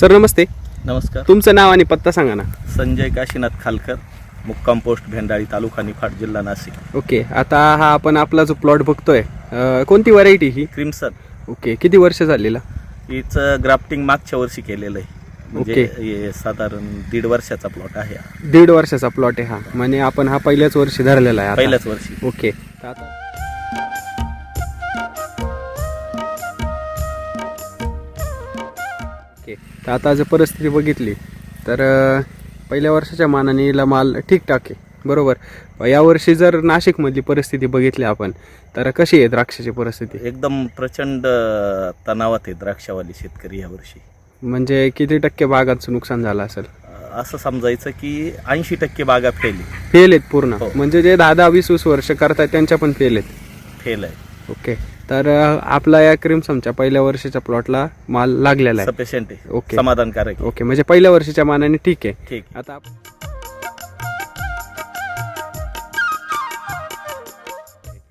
Sir नमस्ते. नमस्कार. तुमचं नाव आणि पत्ता सांगा ना. संजय काशीनाथ खालकर, मुक्काम पोस्ट भेंडाळी, तालुका निफाड, जिल्हा नाशिक. ओके, आता हा आपण आपला जो प्लॉट बघतोय कोणती व्हरायटी ही? क्रिम्सन. ओके, किती वर्ष झालेला? हिचं ग्राफ्टिंग मागच्या वर्षी केलेलं आहे. म्हणजे ओके. हे साधारण 1.5 वर्षाचा प्लॉट आहे हा. 1.5 वर्षाचा प्लॉट आहे हा. म्हणजे आपण हा पहिल्याच वर्षी धरलेला आहे आता. पहिल्याच वर्षी. ओके. तर आता तर आता जर परिस्थिती बघितली तर पहिल्या वर्षाच्या मानाने हिला माल ठीकठाक आहे, बरोबर. यावर्षी जर नाशिकमधली परिस्थिती बघितली आपण तर कशी आहे द्राक्षाची परिस्थिती? एकदम प्रचंड तणावात आहे द्राक्षावाली शेतकरी यावर्षी. म्हणजे किती टक्के बागाचं नुकसान झालं असेल? असं समजायचं की 80% बागा फेल फेल आहेत पूर्ण. हो. म्हणजे जे 10-20 वर्ष करतात त्यांच्या पण फेल आहेत. फेल आहे. ओके, तर आपला या क्रिम्सनच्या पहिल्या वर्षाच्या प्लॉटला माल लागलेला आहे. सफिशियंट आहे. ओके. समाधानकारक आहे. ओके, म्हणजे पहिल्या वर्षाच्या मानाने ठीक आहे. ठीक. आता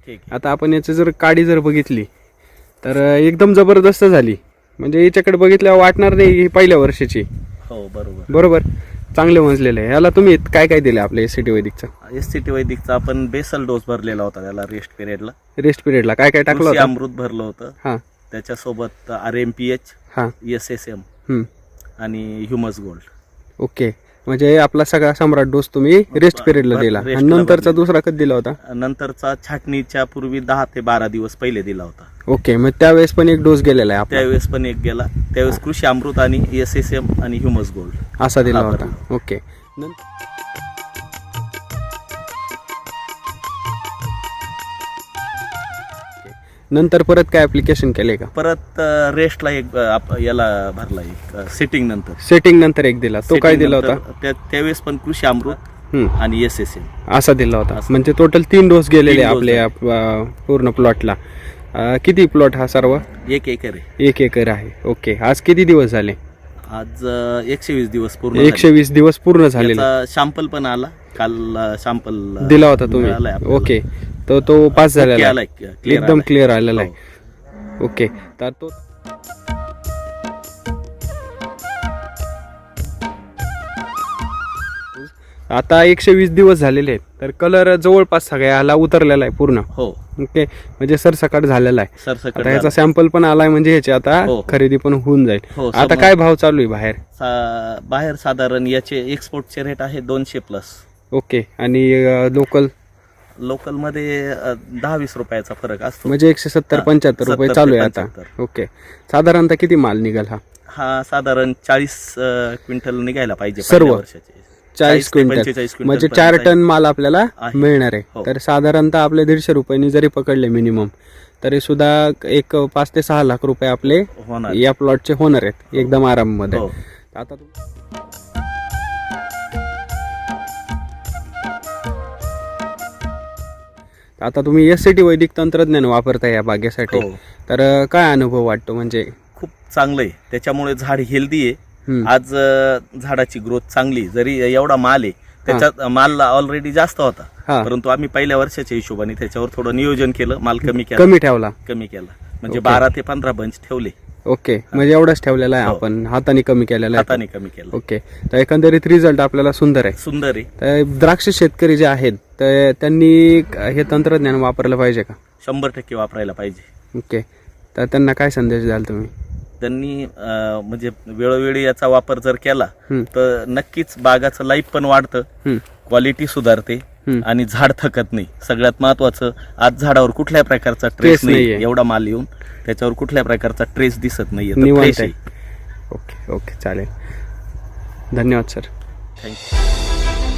ठीक. आता आपण याची जर काडी जर बघितली तर एकदम जबरदस्त झाली. म्हणजे याच्याकडे बघितल्यावर वाटणार नाही ही पहिल्या वर्षाची. हो, बरोबर. बरोबर, चांगले मजलेलं आहे. याला तुम्ही काय काय दिले आपल्या SCT वैदिकचा? SCT वैदिकचा आपण बेसल डोस भरलेला होता त्याला रेस्ट पिरियडला. रेस्ट पिरियडला काय काय टाकलं होतं? अमृत भरलं होतं. हां त्याच्यासोबत RMPH, हां. SSM आणि ह्युमस गोल्ड. ओके, म्हणजे आपला सगळा सम्राट डोस तुम्ही रेस्ट पिरियडला दिला. आणि नंतरचा दुसरा कधी दिला होता? नंतरचा छाटणीच्या पूर्वी 10 ते 12 दिवस पहिले दिला होता. ओके, मग त्यावेळेस पण एक डोस गेलेला आहे आपला? त्यावेळेस पण एक गेला. त्यावेळेस कृषी अमृत आणि SSM आणि ह्युमस गोल्ड असा दिला हा होता. भरला. ओके. नंतर परत काय ऍप्लिकेशन केले का? परत रेस्टला एक याला भरला, एक सेटिंग नंतर. सेटिंग नंतर एक दिला, तो काय दिला होता? त्यावेळेस पण कृषी अमृत आणि SSM असा दिला होता. असं. म्हणजे टोटल 3 डोस गेलेले 3 डोस आपल्या पूर्ण प्लॉटला. किती प्लॉट हा सर्व? 1 एकर आहे. 1 एकर आहे. ओके, आज किती दिवस झाले? आज 120 दिवस पूर्ण. 120 दिवस पूर्ण झालेले. सॅम्पल पण आला काल. सॅम्पल दिला होता तुम्ही? ओके, तर तो पास झालेला आहे. एकदम क्लिअर आलेला आहे. ओके, तर तो आता 120 दिवस झालेले आहेत. तर कलर जवळपास सगळ्याला उतरलेला आहे पूर्ण. हो. ओके, म्हणजे सरसकट झालेला आहे. सरसकट आता ह्याचा सॅम्पल पण आलाय, म्हणजे ह्याची आता हो. खरेदी पण होऊन जाईल. हो, आता काय भाव चालू आहे बाहेर? बाहेर साधारण याचे एक्सपोर्टचे रेट आहे 200+. ओके, आणि लोकल मध्ये 10-20 रुपयाचा फरक असतो. म्हणजे 170-75 रुपये 70 चालू ते आहे आता. 75. ओके, साधारणतः किती माल निघाल हा? हा साधारण 40 क्विंटल निघायला पाहिजे सर्व? पहिल्या वर्षाचे. 40 क्विंटल, 45 क्विंटल म्हणजे पर्यंत 4 टन माल आपल्याला आहे. मिळणार आहे. हो. तर साधारणतः आपले 150 रुपयांनी जरी पकडले मिनिमम, तरी सुद्धा एक 5 ते 6 लाख रुपये आपले होणार. या प्लॉटचे होणार आहेत एकदम आराममध्ये. हो. आता आता तुम्ही SCT वैदिक तंत्रज्ञान वापरताय या बागेसाठी. हो. तर काय अनुभव वाटतो? म्हणजे खूप चांगलं आहे. त्याच्यामुळे झाड हेल्दी आहे. आज झाडाची ग्रोथ चांगली. जरी एवढा माल आहे त्याच्यात माल ऑलरेडी जास्त होता, हा. परंतु आम्ही पहिल्या वर्षाच्या हिशोबाने त्याच्यावर थोडं नियोजन केलं. माल कमी केला. कमी ठेवला. म्हणजे ओके. 12 ते 15 बंच ठेवले. ओके, म्हणजे एवढंच ठेवलेला आहे हो. आपण, हाताने कमी केलेला आहे. हाताने कमी केलं. ओके, तर एकंदरीत रिझल्ट आपल्याला सुंदर आहे. सुंदर आहे. तर द्राक्ष शेतकरी जे आहेत तर त्यांनी हे तंत्रज्ञान वापरलं पाहिजे का? 100% वापरायला पाहिजे. ओके, तर त्यांना काय संदेश द्याल तुम्ही? त्यांनी म्हणजे वेळोवेळी याचा वापर जर केला तर नक्कीच बागाचं लाईफ पण वाढतं, क्वालिटी सुधारते आणि झाड थकत नाही. सगळ्यात महत्वाचं, आज झाडावर कुठल्या प्रकारचा ट्रेस नाही. एवढा माल येऊन त्याच्यावर कुठल्या प्रकारचा ट्रेस दिसत नाहीये. ओके ओके, चालेल. धन्यवाद सर. थँक्यू.